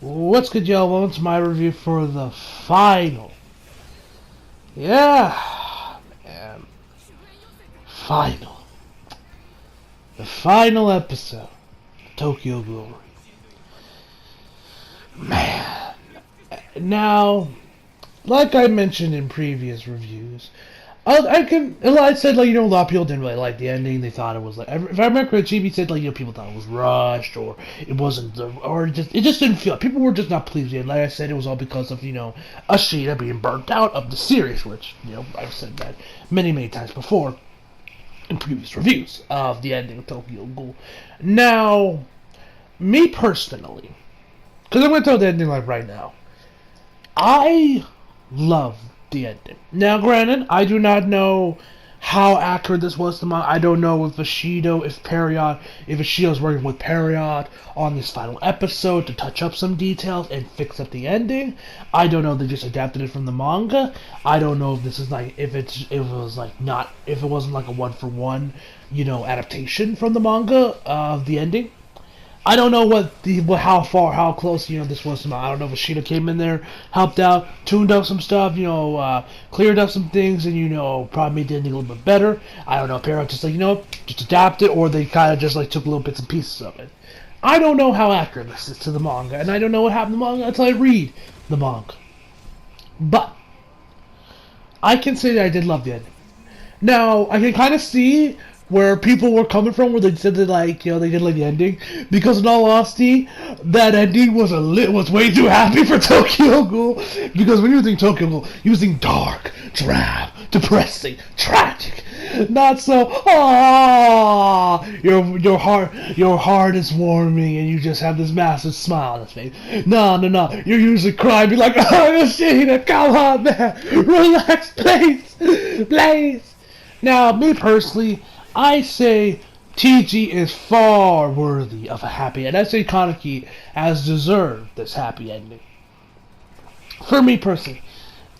What's good, y'all? Welcome to my review for the final. Yeah, man. Final. The final episode. Tokyo Ghoul. Man. Now, like I mentioned in previous reviews, I said, like, a lot of people didn't really like the ending. They thought it was, like, if I remember correctly, Chibi said, like, people thought it was rushed, or it wasn't, or it just didn't feel, people were just not pleased with it. Like I said, it was all because of, Ashita being burnt out of the series, which, I've said that many, many times before in previous reviews of the ending of Tokyo Ghoul. Now, me personally, because I'm going to tell the ending, like, right now, I love the ending. Now, granted, I do not know how accurate this was to my. I don't know if Ishido's working with Period on this final episode to touch up some details and fix up the ending. I don't know if they just adapted it from the manga. I don't know if this is like if it wasn't like a one for one, adaptation from the manga of the ending. I don't know how close, this was to. I don't know if Ashita came in there, helped out, tuned up some stuff, cleared up some things, and, probably made the ending a little bit better. I don't know if Parrot just, just adapted, or they kind of just, took little bits and pieces of it. I don't know how accurate this is to the manga, and I don't know what happened to the manga until I read the manga. But I can say that I did love the ending. Now, I can kind of see where people were coming from, where they said that, they did like the ending, because in all honesty, that ending was way too happy for Tokyo Ghoul. Because when you think Tokyo Ghoul, you think dark, drab, depressing, tragic. Not so, your heart is warming, and you just have this massive smile on your face. No, you're usually crying, be like, oh, Ashita, come on, man, relax, please. Now, me personally, I say TG is far worthy of a happy ending. I say Kaneki has deserved this happy ending. For me personally.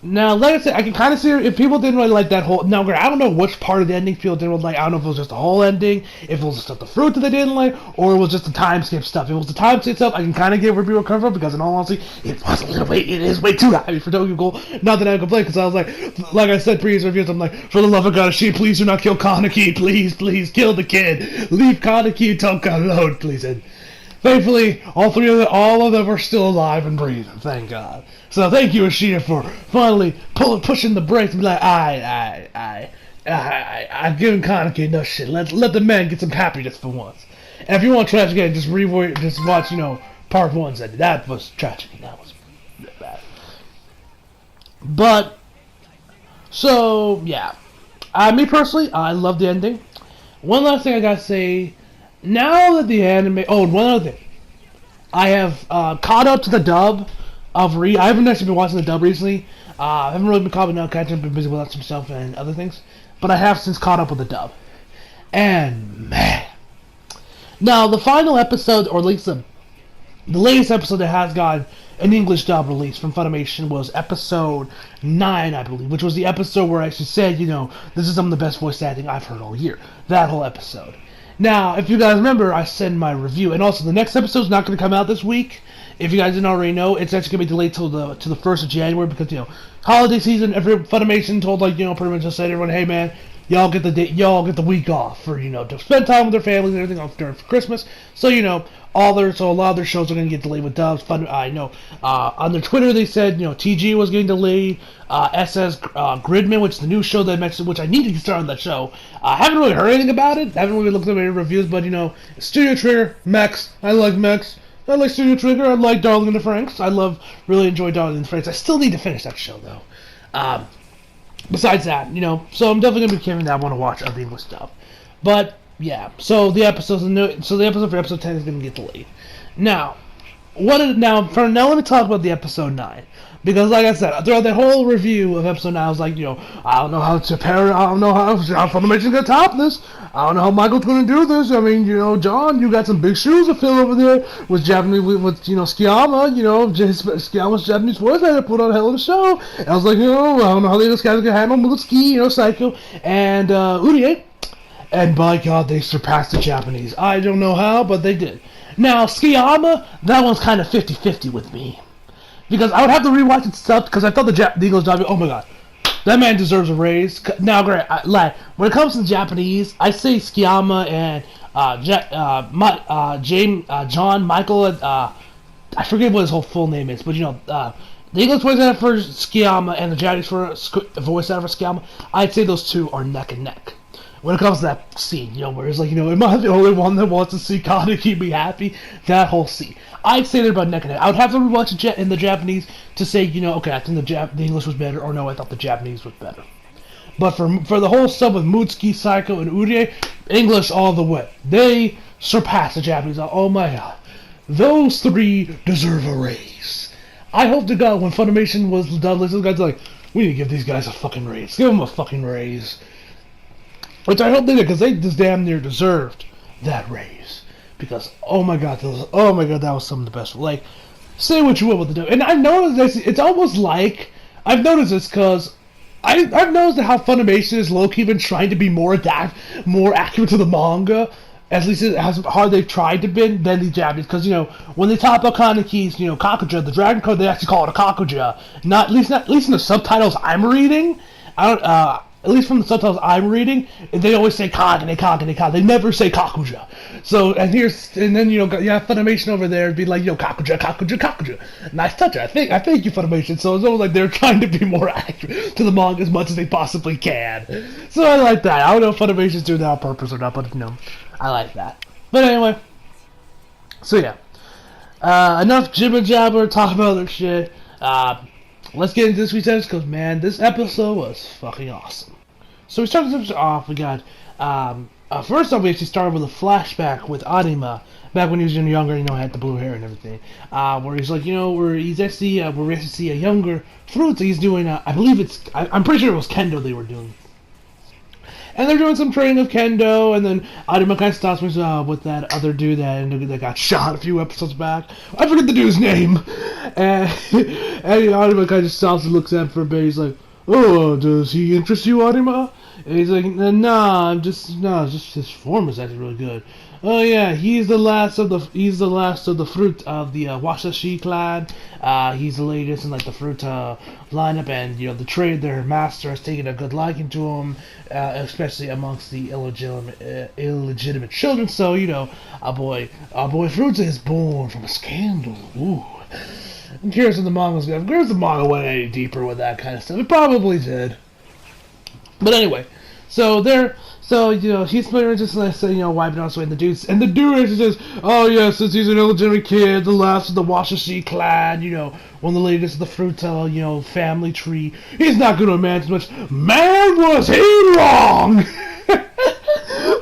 Now, like I said, I can kind of see if people didn't really like that whole. Now, I don't know which part of the ending people didn't like. I don't know if it was just the whole ending, if it was just the fruit that they didn't like, or it was just the time skip stuff. If it was the time skip stuff, I can kind of get where people are coming from, because in all honesty, it is way too happy for Tokyo Ghoul. Not that I complain, because I was like I said previous reviews, I'm like, for the love of God, Ashita, please do not kill Kaneki, please kill the kid, leave Kaneki and Toka alone, please. And thankfully, all of them are still alive and breathing. Thank God. So thank you, Ashita, for finally pushing the brakes and be like, I've given Kaneki enough shit. Let the man get some happiness for once. And if you want tragic again, just watch, part 1. That was tragic. That was bad. But so yeah, me personally, I love the ending. One last thing I gotta say. Now that the anime... Oh, and one other thing. I have caught up to the dub of I haven't actually been watching the dub recently. I haven't really been caught up catching up, been busy with some stuff and other things. But I have since caught up with the dub. And, man. Now, the final episode, or at least the latest episode that has gotten an English dub release from Funimation was episode 9, I believe. Which was the episode where I actually said, this is some of the best voice acting I've heard all year. That whole episode. Now, if you guys remember, I said in my review, and also the next episode is not going to come out this week. If you guys didn't already know, it's actually going to be delayed to the 1st of January because, holiday season. Funimation told, pretty much just said to everyone, hey man, y'all get the week off for, to spend time with their families and everything during Christmas. So, a lot of their shows are going to get delayed with dubs. I know, on their Twitter they said, TG was getting delayed. SS Gridman, which is the new show that I mentioned, which I need to start on that show. I haven't really heard anything about it. I haven't really looked at any reviews, but, Studio Trigger, Mechs. I like Mechs. I like Studio Trigger. I like Darling in the Franxx. Really enjoy Darling in the Franxx. I still need to finish that show, though. Besides that, so I'm definitely going to be giving that one a watch of the English stuff. But, yeah, so the episode for episode 10 is going to get delayed. Now, let me talk about the episode 9. Because, like I said, throughout that whole review of episode 9, I was like, I don't know how Funimation's gonna top this. I don't know how Michael's gonna do this. I mean, John, you got some big shoes to fill over there with Japanese, Skiyama, Skiyama's Japanese voice actor put on a hell of a show. And I was like, I don't know how these guys are gonna handle Mitsuki, Psycho, and Urie. And by God, they surpassed the Japanese. I don't know how, but they did. Now, Skiyama, that one's kind of 50-50 with me. Because I would have to rewatch it stuff because I thought the English dub. Oh my God, that man deserves a raise. Now, great, when it comes to Japanese, I say Skiyama and John Michael. I forget what his whole full name is, but the English voice actor for Skiyama and the Japanese voice actor for Skiyama. I'd say those two are neck and neck. When it comes to that scene, where it's like, am I the only one that wants to see Kaneki be happy? That whole scene. I'd say they're about neck and neck. I would have to rewatch it in the Japanese to say, okay, I think the English was better, or no, I thought the Japanese was better. But for the whole stuff with Mutsuki, Saiko, and Urie, English all the way. They surpass the Japanese. Oh my God. Those three deserve a raise. I hope to God when Funimation was done, those guys like, we need to give these guys a fucking raise. Give them a fucking raise. Which I hope they did, because they just damn near deserved that raise. Because, oh my God, that was some of the best. Like, say what you will with the and I've noticed this, it's almost like, I've noticed this because I've noticed how Funimation is low-key been trying to be more accurate to the manga. At least as hard they've tried to be than the Japanese. Because, when they talk about Kaneki's, Kakuja, the Dragon Code, they actually call it a Kakuja. At least in the subtitles I'm reading, at least from the subtitles I'm reading, they always say Kagane. They never say Kakuja. So, and then, you have Funimation over there be like, Kakuja. Nice touch. I thank you, Funimation. So it's almost like they're trying to be more accurate to the manga as much as they possibly can. So I like that. I don't know if Funimation's doing that on purpose or not, but I like that. But anyway, so yeah. Enough jibber jabber, talk about other shit. Let's get into this week's episode, because, man, this episode was fucking awesome. So we started this episode off, we got, first off, we actually started with a flashback with Arima, back when he was younger, had the blue hair and everything, where he's like, where we actually see a younger Fruit, he's doing, I believe I'm pretty sure it was Kendo they were doing. And they're doing some training of Kendo, and then Arima kind of stops me with that other dude that got shot a few episodes back. I forget the dude's name. And Arima kind of stops and looks at him for a bit. He's like, "Oh, does he interest you, Arima?" And he's like, "Nah, just his form is actually really good." Oh yeah, he's the last of the Fruit of the Washashi clan. He's the latest in the Fruit lineup, and their master has taken a good liking to him, especially amongst the illegitimate children. So our boy Fruta is born from a scandal. Ooh. I'm curious if the manga's good. I'm curious if the manga went any deeper with that kind of stuff. It probably did. But anyway, so he's pretty just wiping out away, and the dude says, "Oh yeah, since he's an illegitimate kid, the last of the Washashi clan, one of the latest of the Fruta, family tree, he's not gonna amount to much. Man, was he wrong!"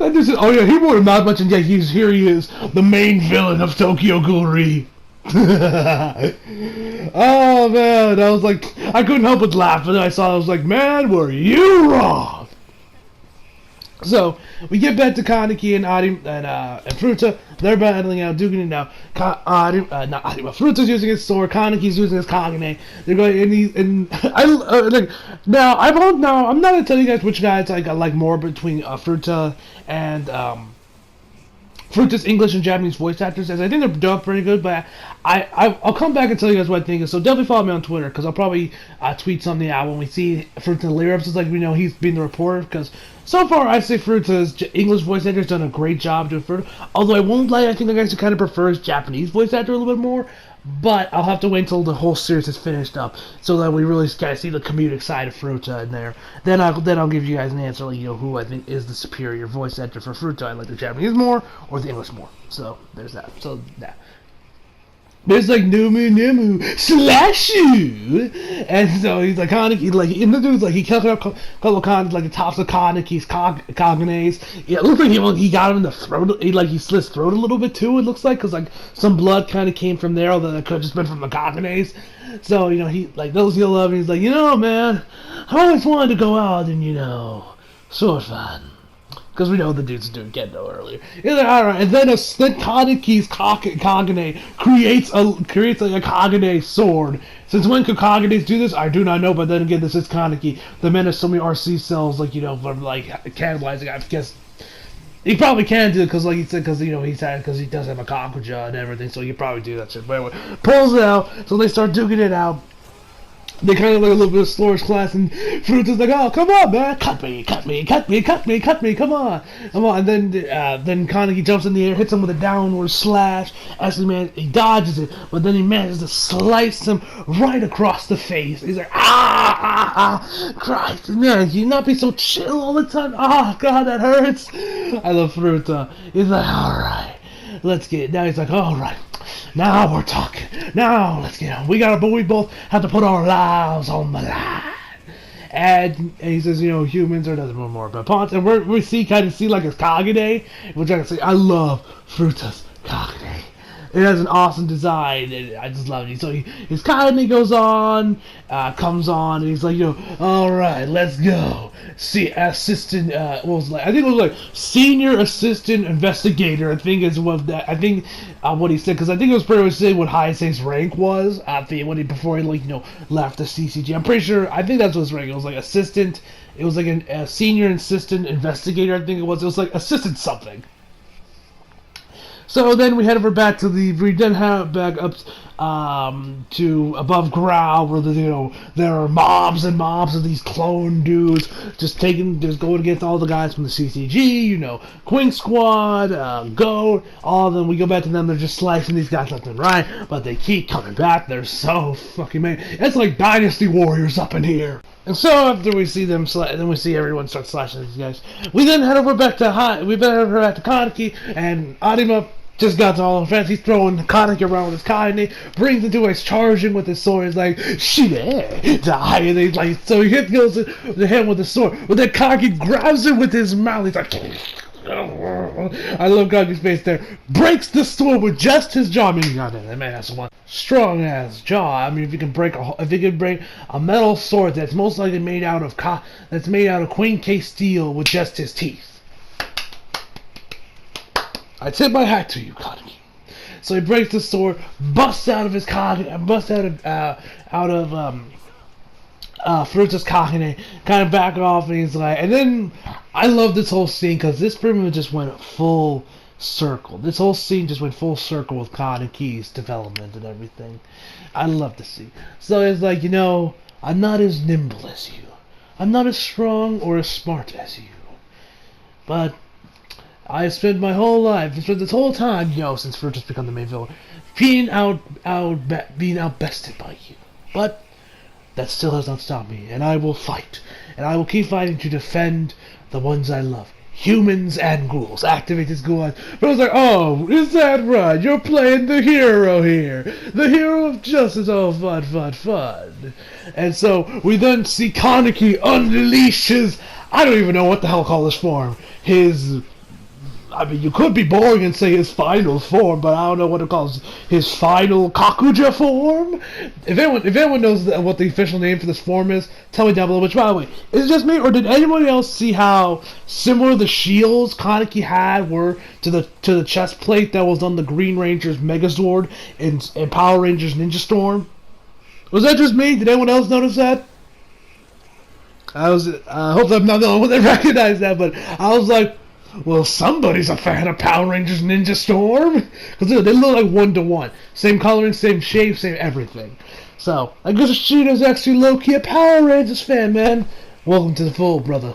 And this is, oh yeah, he won't amount much, and yet he is, the main villain of Tokyo Ghoul. Oh man, I was like, I couldn't help but laugh when I saw it. I was like, man, were you wrong? So we get back to Kaneki and Fruta. They're battling out, duking it out. Fruta's using his sword. Kaneki's using his Kagane. They're going now. I'm not gonna tell you guys which guys I like more between Fruta and Fruta's English and Japanese voice actors, as I think they're doing pretty good, but I'll come back and tell you guys what I think. So definitely follow me on Twitter, because I'll probably tweet something out when we see Fruta lyrics. It's like, he's being the reporter, because so far I say Fruta's English voice actor has done a great job doing Fruta. Although I won't lie, I think the guy who kind of prefers Japanese voice actor a little bit more. But I'll have to wait until the whole series is finished up, so that we really kind of see the comedic side of Fruta in there. Then I'll give you guys an answer, who I think is the superior voice actor for Fruta. I like the Japanese more or the English more. So there's that. So that. There's Numu slash you, and so he's like Kaneki, and the dude's he cut up a couple of Kaneki, the tops of Kaneki's Kaganes. Yeah, it looks like he got him in the throat. He slit his throat a little bit too. It looks like, because some blood kind of came from there, although that could have just been from the Kaganes. So he those he'll love, and he's like, man, I always wanted to go out and sword fun. Because we know the dude's doing Kendo earlier. He's like, alright, and then Kaneki's Kagane creates a Kagane sword. Since when could Kaganes do this? I do not know, but then again, this is Kaneki. The man has so many RC cells, from cannibalizing, I guess. He probably can do it because, like he said, because because he does have a Kakuja and everything, so he probably do that shit. But anyway, pulls it out, so they start duking it out. They kind of like a little bit of Slur's class, and Fruit is like, "Oh, come on, man, cut me, come on." And then Kaneki jumps in the air, hits him with a downward slash. Actually, man, he dodges it, but then he manages to slice him right across the face. He's like, Christ, man, you not be so chill all the time. Oh, God, that hurts. I love Fruit. He's like, all right, let's get it. Now he's like, all right. Now we're talking. Now let's get on. We both have to put our lives on the line. And he says, humans are nothing more but pawns. And we kind of see like his Kagane, which I can say, I love Fruta's Kagane. It has an awesome design, and I just love it. So his Kagane comes on, and he's like, all right, let's go. See, assistant, I think it was like senior assistant investigator. I think is what that. I think what he said, because I think it was pretty much saying what Hayase's rank was before he left the CCG. I'm pretty sure. I think that's what his rank. It was like assistant. It was like a senior assistant investigator. I think it was. It was like assistant something. So then we head over back to we then head back up to above ground where there are mobs and mobs of these clone dudes just going against all the guys from the CCG, Queen Squad, Ghoul, all of them. We go back to them, they're just slicing these guys left and right, but they keep coming back. They're so fucking man. It's like Dynasty Warriors up in here. And so after we see them, then we see everyone start slashing these guys. We then head over back to Kaneki, and Arima just got to all the fans. He's throwing Kaneki around with his Kagane, brings him to his charging with his sword. He's like, shit, die. And he's like, so he goes to him with his sword. But then Kaneki grabs him with his mouth. He's like, I love Kaneki's face there. Breaks the sword with just his jaw. I mean, goddamn, that man has one strong ass jaw. I mean, if you can break a metal sword that's most likely made out of Queen K steel with just his teeth, I tip my hat to you, Kaneki. So he breaks the sword, busts out of his Kagane, busts out of Fruta's Kagane, kind of back off, and he's like, and then I love this whole scene because this pretty much just went full circle. This whole scene just went full circle with Kaneki's development and everything. I love to see. So it's like, I'm not as nimble as you. I'm not as strong or as smart as you. But I spent my whole life, this whole time, since Fruta's become the main villain, being outbested by you. But that still has not stopped me, and I will fight, and I will keep fighting to defend the ones I love. Humans and ghouls. Activate this ghoul. But I was like, oh, is that right? You're playing the hero here. The hero of justice. Oh, fun. And so we then see Kaneki unleash his, I don't even know what the hell to call this form. You could be boring and say his final form, but I don't know what it calls his final Kakuja form. If anyone knows what the official name for this form is, tell me down below. Which, by the way, is it just me, or did anyone else see how similar the shields Kaneki had were to the chest plate that was on the Green Ranger's Megazord and Power Rangers Ninja Storm? Was that just me? Did anyone else notice that? I hope I'm not the only one that recognized that, but I was like, well, somebody's a fan of Power Rangers Ninja Storm. Because they look like 1-to-1. Same coloring, same shape, same everything. So, I guess Cheeto's actually low-key a Power Rangers fan, man. Welcome to the fold, brother.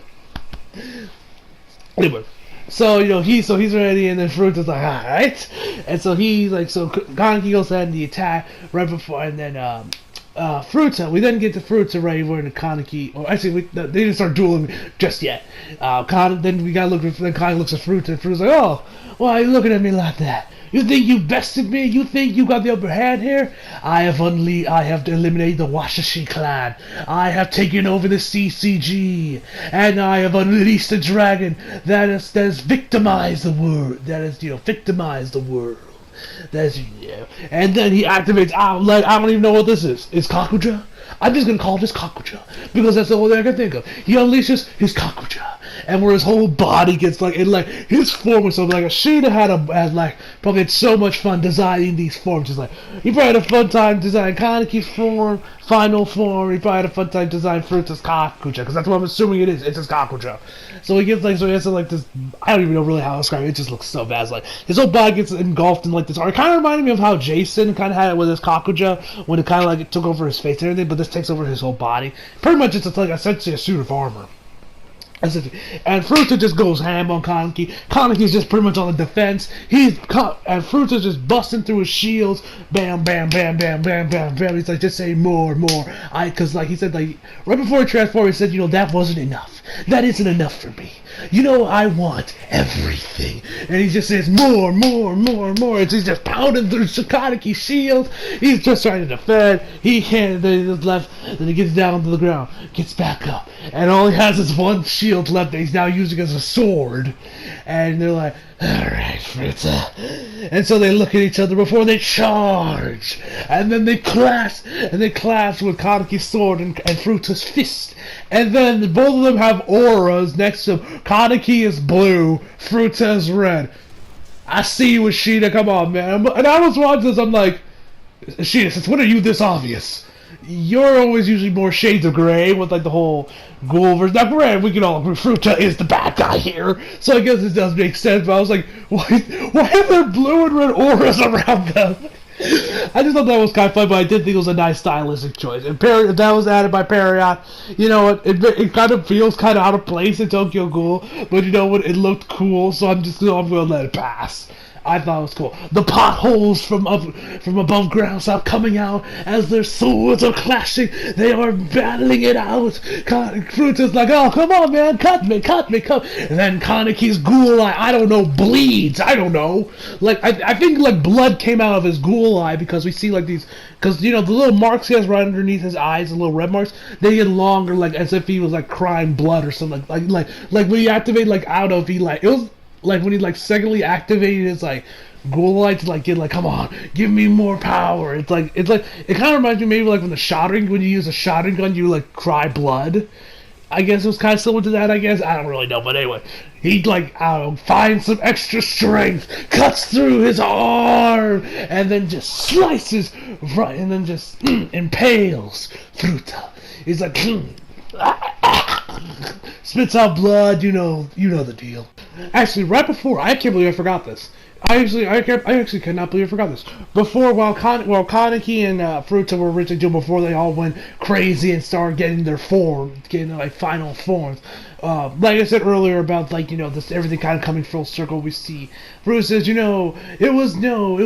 Anyway, so, he's ready, and then Fruit is like, alright. And so Kaneki goes ahead and the attack right before, and then, Fruta. We then get to Fruta right where the Kaneki, or actually they didn't start dueling just yet. Then we gotta look. Then Kaneki looks at Fruta, and Fruta's like, "Oh, why are you looking at me like that? You think you bested me? You think you got the upper hand here? I have eliminated the Washishi clan. I have taken over the CCG, and I have unleashed a dragon that has victimized the world. Victimized the world." And then he activates outlet. I don't even know what this is. It's Kakuja? I'm just gonna call this Kakuja because that's the only thing I can think of. He unleashes his Kakuja, and where his whole body gets like, it like his form was so like Ashita had like probably had so much fun designing these forms. Just like he probably had a fun time designing Kaneki's form, final form. He probably had a fun time designing Fruita's Kakuja, because that's what I'm assuming it is. It's his Kakuja. So he gets like, so he has like this. I don't even know really how to describe it. It just looks so bad. It's like his whole body gets engulfed in like this art. It kind of reminded me of how Jason kind of had it with his Kakuja when it kind of like it took over his face and everything. But this takes over his whole body. Pretty much, it's like essentially a suit of armor. And Fruta just goes ham on Kaneki. Kaneki's just pretty much on the defense. And Fruta's just busting through his shields. Bam, bam, bam, bam, bam, bam, bam. He's like, just say more, more. Because like he said, like right before he transformed, he said, that wasn't enough. That isn't enough for me. I want everything. And he just says more, more, more, more. And he's just pounding through Kaneki's shield. He's just trying to defend. He can't. Then he left. Then he gets down onto the ground, gets back up, and all he has is one shield left that he's now using as a sword. And they're like, alright, Fruta. And so they look at each other before they charge. And then they clash. And they clash with Kaneki's sword and Fruta's fist. And then both of them have auras next to them. Kaneki is blue, Fruta is red. I see you, Ashita, come on, man. And I was watching this, I'm like, Ashita, since when are you this obvious? You're always usually more shades of gray with like the whole Ghoul versus. Now, granted, we can all agree Fruta is the bad guy here, so I guess it does make sense. But I was like, why are there blue and red auras around them? I just thought that was kind of fun, but I did think it was a nice stylistic choice. And if that was added by Period, it kind of feels kind of out of place in Tokyo Ghoul, but you know what? It looked cool, so I'm going to let it pass. I thought it was cool. The potholes from above ground start coming out as their swords are clashing. They are battling it out. Fruta's like, oh, come on, man, cut me. And then Kaneki's ghoul eye, I don't know, bleeds. I don't know. Like, I think, like, blood came out of his ghoul eye because we see, like, these... Because, the little marks he has right underneath his eyes, the little red marks, they get longer, like, as if he was, like, crying blood or something. Like when you activate, like, out of, it was... Like, when he, like, secondly activated his, like, ghoul light to, like, get, like, come on, give me more power. It kind of reminds me maybe, like, when you use a shotgun gun, you, like, cry blood. I guess it was kind of similar to that, I guess. I don't really know, but anyway. He, like, finds some extra strength, cuts through his arm, and then just slices right, and then just impales Fruta. He's like, spits out blood, you know the deal. Actually, right before, I can't believe I forgot this. I actually cannot believe I forgot this. Before, while Kaneki and Fruta were originally doing, before they all went crazy and started getting their final forms. Like I said earlier about, like, this everything kind of coming full circle. We see Fruta says, it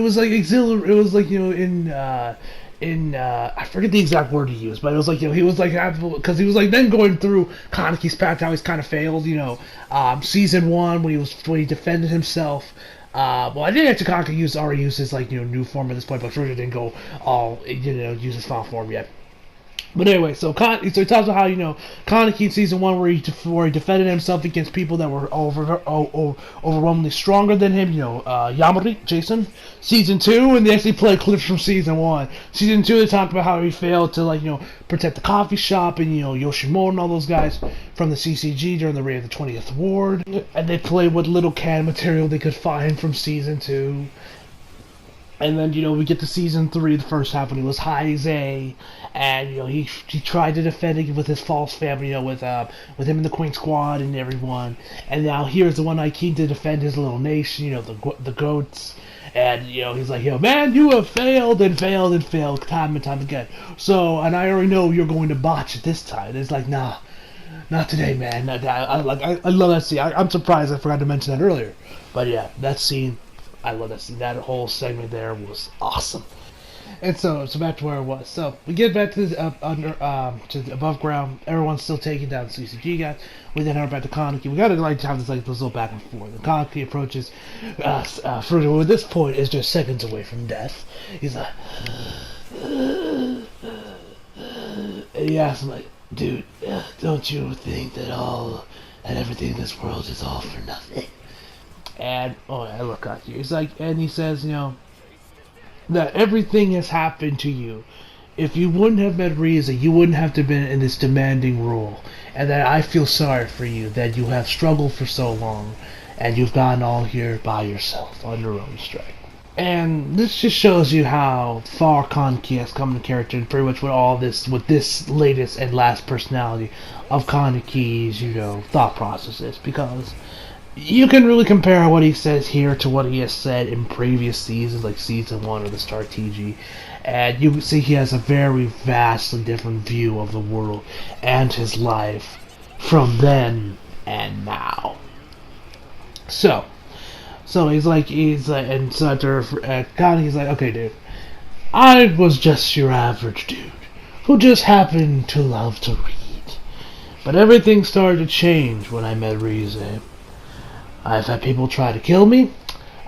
was like exhilarating. It was like, I forget the exact word he used, but it was like, he was like, because he was like then going through Kaneki's path, how he's kind of failed, season 1 when he defended himself. Well, I didn't actually already use his, like, new form at this point, but Fruta didn't go all, use his final form yet. But anyway, so he talks about how, Kaneki in season 1 where he defended himself against people that were overwhelmingly stronger than him, Yamari, Jason. Season 2, and they actually play clips from season 1. Season 2, they talk about how he failed to, like, protect the coffee shop and, Yoshimoto and all those guys from the CCG during the raid of the 20th Ward. And they play what little can material they could find from season 2. And then, we get to season 3, the first half, when he was Heise, and, he tried to defend it with his false family, with him and the Queen Squad and everyone. And now here's the one-eyed king to defend his little nation, the goats. And, he's like, man, you have failed and failed and failed time and time again. So, and I already know you're going to botch it this time. And it's like, nah, not today, man. I love that scene. I'm surprised I forgot to mention that earlier. But yeah, that scene... I love that scene. That whole segment there was awesome. And so back to where it was. So we get back to the above ground. Everyone's still taking down the CCG guys. We then head back to Kaneki. We gotta have this little back and forth. And Kaneki approaches Fruta, who at this point is just seconds away from death. He's like, and he asks him, like, dude, don't you think that everything in this world is all for nothing? And, I look at you. He's like, and he says, that everything has happened to you if you wouldn't have met Riza, you wouldn't have to been in this demanding role. And that I feel sorry for you, that you have struggled for so long, and you've gotten all here by yourself, on your own strength. And this just shows you how far Kaneki has come in character, and pretty much with this latest and last personality of Kaneki's, thought processes. Because you can really compare what he says here to what he has said in previous seasons, like Season 1 or the Star TG. And you can see he has a very vastly different view of the world and his life from then and now. So he's like, and so after God, he's like, okay, dude, I was just your average dude who just happened to love to read. But everything started to change when I met Rize. I've had people try to kill me.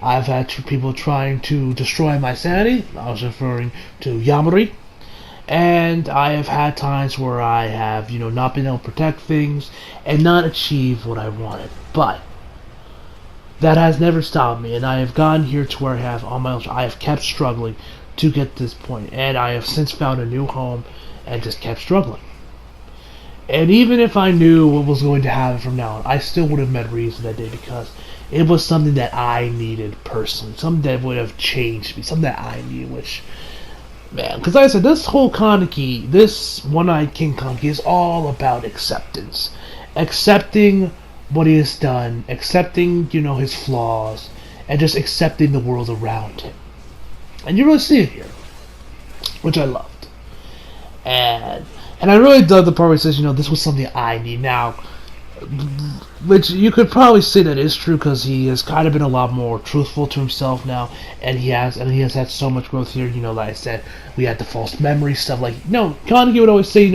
I've had people trying to destroy my sanity. I was referring to Yamari. And I have had times where I have, not been able to protect things and not achieve what I wanted. But that has never stopped me, and I have gotten here to where I have on my own. I have kept struggling to get to this point, and I have since found a new home and just kept struggling. And even if I knew what was going to happen from now on, I still would have met Reeves that day because it was something that I needed personally, something that would have changed me, something that I needed, which, man, because like I said, this whole Kaneki, this One-Eyed King Kaneki is all about acceptance. Accepting what he has done, accepting, his flaws, and just accepting the world around him. And you really see it here, which I loved. And I really dug the part where he says, this was something I need now, which you could probably say that is true because he has kind of been a lot more truthful to himself now, and he has had so much growth here. Like I said, we had the false memory stuff. Like, Kaneki would always say,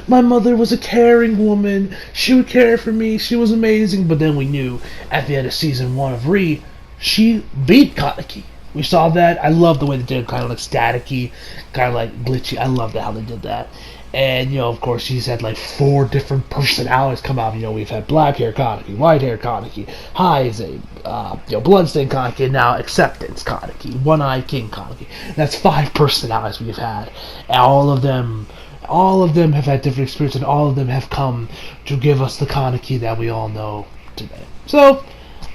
my mother was a caring woman. She would care for me. She was amazing. But then we knew at the end of season 1 of she beat Kaneki. We saw that. I love the way they did it, kind of like staticky, kind of like glitchy. I love how they did that. And, of course, she's had like 4 different personalities come out. We've had black hair Kaneki, white hair Kaneki, Heize, Bloodstained Kaneki, and now Acceptance Kaneki, One-Eyed King Kaneki. That's 5 personalities we've had. And all of them have had different experiences, and all of them have come to give us the Kaneki that we all know today. So,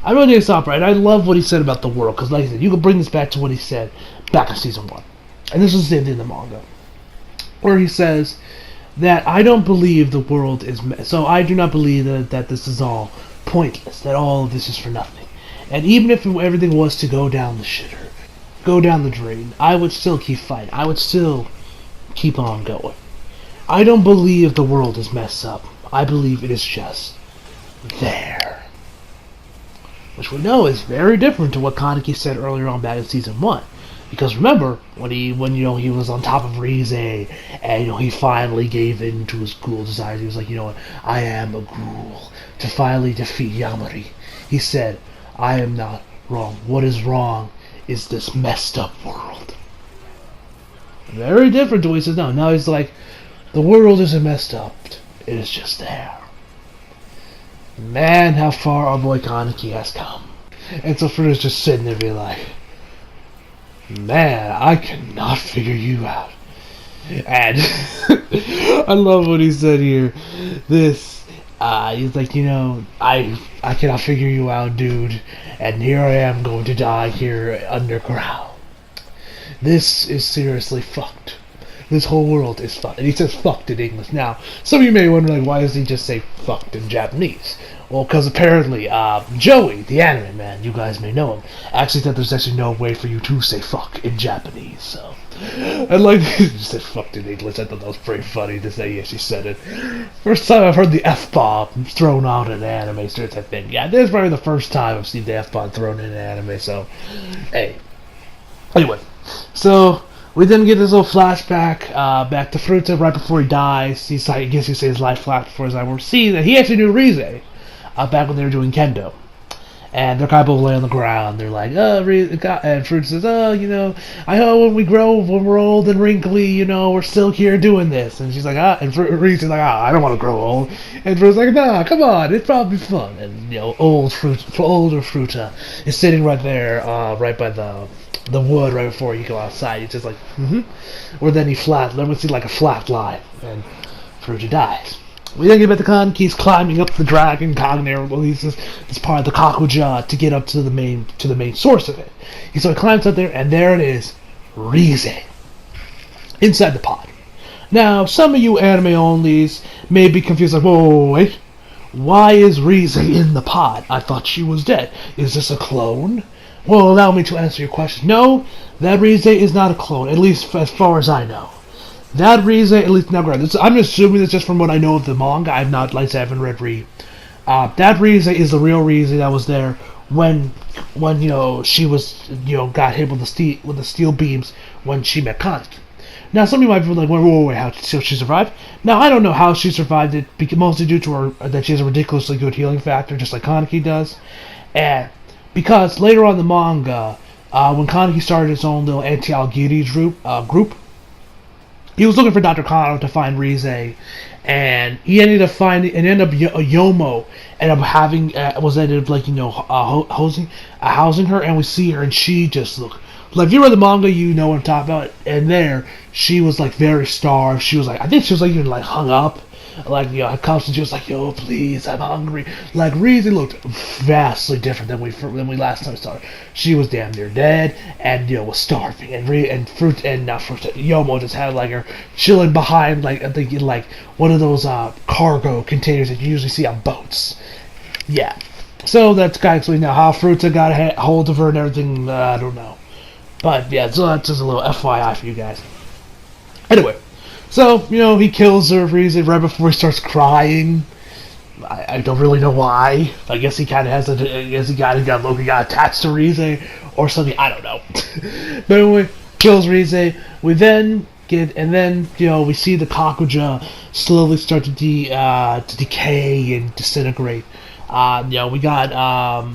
I really think it's up right. I love what he said about the world, because like I said, you can bring this back to what he said back in season 1. And this is the same thing in the manga, where he says that I don't believe the world is so I do not believe that this is all pointless, that all of this is for nothing. And even if everything was to go down the shitter, go down the drain, I would still keep fighting. I would still keep on going. I don't believe the world is messed up. I believe it is just there. Which we know is very different to what Kaneki said earlier on back in season 1. Because remember, when he was on top of Rize, and he finally gave in to his ghoul desires, he was like, I am a ghoul to finally defeat Yamari. He said, I am not wrong. What is wrong is this messed up world. Very different to what he says now. Now he's like, the world isn't messed up. It is just there. Man, how far our boy Kaneki has come. And so Fruita's just sitting there being like, man, I cannot figure you out. And I love what he said here. He's like, I cannot figure you out, dude. And here I am going to die here underground. This is seriously fucked. This whole world is fucked. And he says fucked in English. Now, some of you may wonder, why does he just say fucked in Japanese? Well, because apparently, Joey, the anime man, you guys may know him, actually said there's actually no way for you to say fuck in Japanese, so. I like that he said fucked in English. I thought that was pretty funny to say he actually said it. First time I've heard the F-bomb thrown out in anime, so it's a thing. Yeah, this is probably the first time I've seen the F-bomb thrown in anime, so. Hey. Anyway, so we then get this little flashback back to Fruta right before he dies. I guess you say his life flashed before his eyes. We're seeing that he actually knew Rize back when they were doing kendo. And they're kind of both laying on the ground. They're like, and Fruta says, I hope when we grow, when we're old and wrinkly, we're still here doing this. And she's like, and Rize's like, I don't want to grow old. And Fruta's like, nah, come on, it'd probably be fun. And, older Fruta is sitting right there, right by the the wood right before you go outside. He's just like, or then then we see like a flat line, and Furuta dies. We then get back to Khan. He's climbing up the dragon cognator. Well, he's this part of the Kakuja to get up to the main source of it. So he climbs up there, and there it is, Rize, inside the pod. Now, some of you anime onlys may be confused, like, whoa, wait, why is Rize in the pod? I thought she was dead. Is this a clone? Well, allow me to answer your question. No, that Rize is not a clone, at least as far as I know. That Rize, at least now, granted, I'm assuming this just from what I know of the manga. I haven't read Re. That Rize is the real Rize that was there when she was got hit with the steel beams when she met Kaneki. Now, some of you might be like, wait, how did she survive? Now, I don't know how she survived it, mostly due to her that she has a ridiculously good healing factor, just like Kaneki does, and because later on in the manga, when Kaneki started his own little anti-Algiri group, he was looking for Dr. Kano to find Rize, and he ended up Yomo ended up housing her, and we see her, and she just looked. Like, if you read the manga, you know what I'm talking about. And there, she was, like, very starved. She was, like, I think she was, like, even, like, hung up. Like, her comes and she was like, yo, please, I'm hungry. Like, Rize looked vastly different than we last time saw her. She was damn near dead and, was starving. And Yomo just had, like, her chilling behind, like, I think, like, one of those, cargo containers that you usually see on boats. Yeah. So, that's kind of explaining now how Fruta got a hold of her and everything, I don't know. But, yeah, so that's just a little FYI for you guys. Anyway, so, he kills her Rize right before he starts crying. I don't really know why. I guess he kind of has Loki got attached to Rize or something. I don't know. But anyway, kills Rize. We then we see the Kakuja slowly start to decay and disintegrate. We got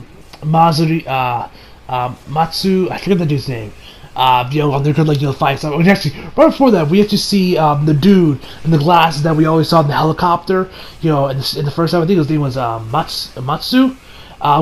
Matsu, I forget the dude's name. They're good, fight stuff. And actually, right before that, we actually see the dude in the glasses that we always saw in the helicopter. In the first time, I think his name was Matsu.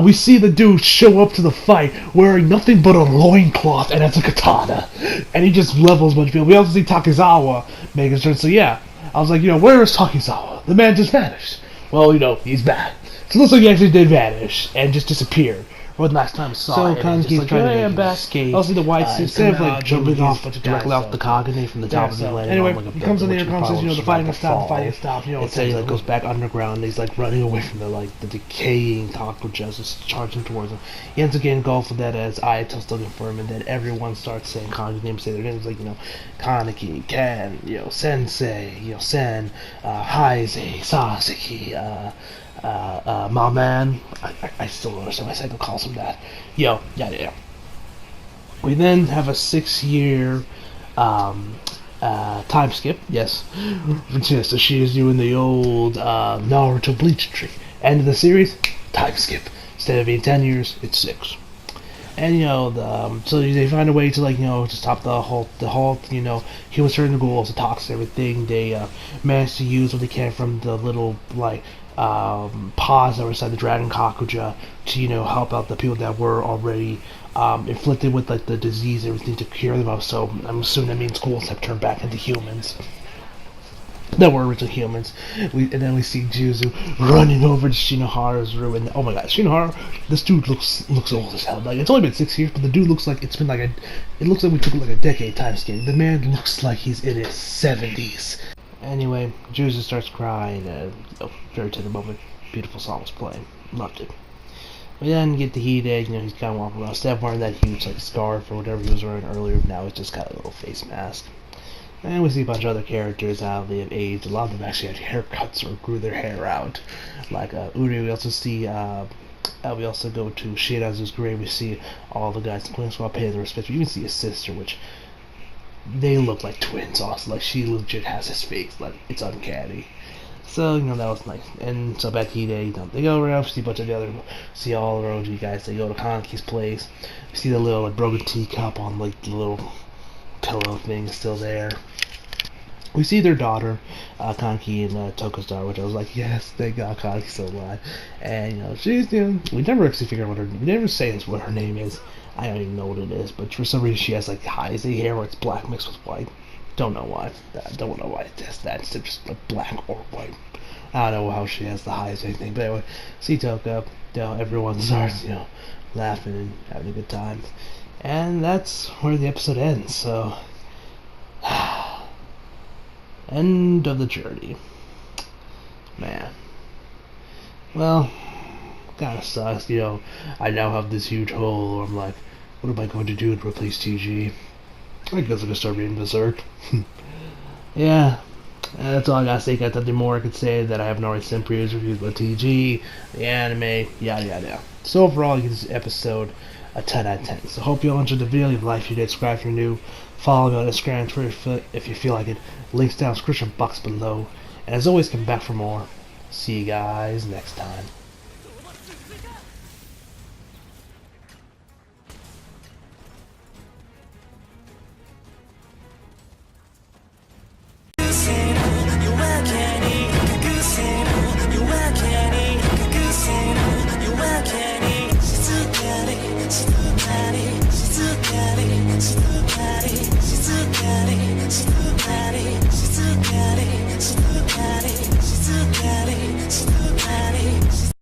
We see the dude show up to the fight wearing nothing but a loincloth and has a katana, and he just levels a bunch of people. We also see Takizawa making sure. So yeah, I was like, where is Takizawa? The man just vanished. Well, he's back. So it looks like he actually did vanish and just disappeared. Or the last time I saw it. So Kanji's trying to escape. Also, the white suit instead of jumping off directly off the Kagane from the top of the land. Anyway, he comes on the intercom, says, the fighting stopped. It's he goes back underground. And he's running away from the decaying Kakuja, just charging towards him. He ends up getting engulfed with that as Ayato's looking for him, and then everyone starts saying Kanji's name, say their names Kaneki, Ken, Sensei, Sen, Haize, Sasaki, my man, I still don't understand why Psycho calls him that. Yeah. We then have a 6-year time skip, yes. So she is doing the old Naruto Bleach tree. End of the series, time skip. Instead of being 10 years, it's 6. And so they find a way to to stop the whole he was turning the ghouls, the toxic everything. They managed to use what they can from the little paws that were inside the dragon Kakuja to help out the people that were already inflicted with the disease and everything to cure them up. So I'm assuming that means ghouls have turned back into humans that were originally humans. And then we see Juzu running over to Shinohara's room, and oh my god, Shinohara, this dude looks old as hell. It's only been 6 years, but the dude looks like it's been it looks like we took a decade time skip. The man looks like he's in his 70s. Anyway, Juzu starts crying, very tender moment. Beautiful song was playing. Loved it. We then get to Hide, he's kind of walking around, instead of wearing that huge scarf or whatever he was wearing earlier, now it's just got a little face mask. And we see a bunch of other characters, how they have aged. A lot of them actually had haircuts or grew their hair out. Like Uri, we also see, we also go to Shirazu's grave, we see all the guys in the Queen Squad pay their respect. We even see his sister, which they look like twins also. She legit has his face. It's uncanny. So, that was nice. And so back to Hide, they go around, see a bunch of the other, see all the Roji guys. They go to Kaneki's place. We see the little broken teacup on the little pillow thing still there. we see their daughter, Kanki and Toko's daughter, which I was like, yes, thank God Kanki's still alive. And she's we never actually figure out we never say what her name is. I don't even know what it is, but for some reason she has like hazy hair where it's black mixed with white. Don't know why. I don't know why it's that. It's just a black or white. I don't know how she has the highest anything, but anyway, see Toka, everyone starts, laughing and having a good time. And that's where the episode ends, so end of the journey. Man. Well, kinda sucks, I now have this huge hole where I'm like, what am I going to do to replace TG? I guess I'm gonna start reading Berserk. Yeah, that's all I gotta say. Got nothing more I could say that I haven't already sent previous reviews about TG, the anime, yada yada. So overall, you give this episode a 10 out of 10. So hope you all enjoyed the video. Leave a like if you did, subscribe if you're new, follow me on Instagram and Twitter if you feel like it. Links down in the description box below. And as always, come back for more. See you guys next time. She's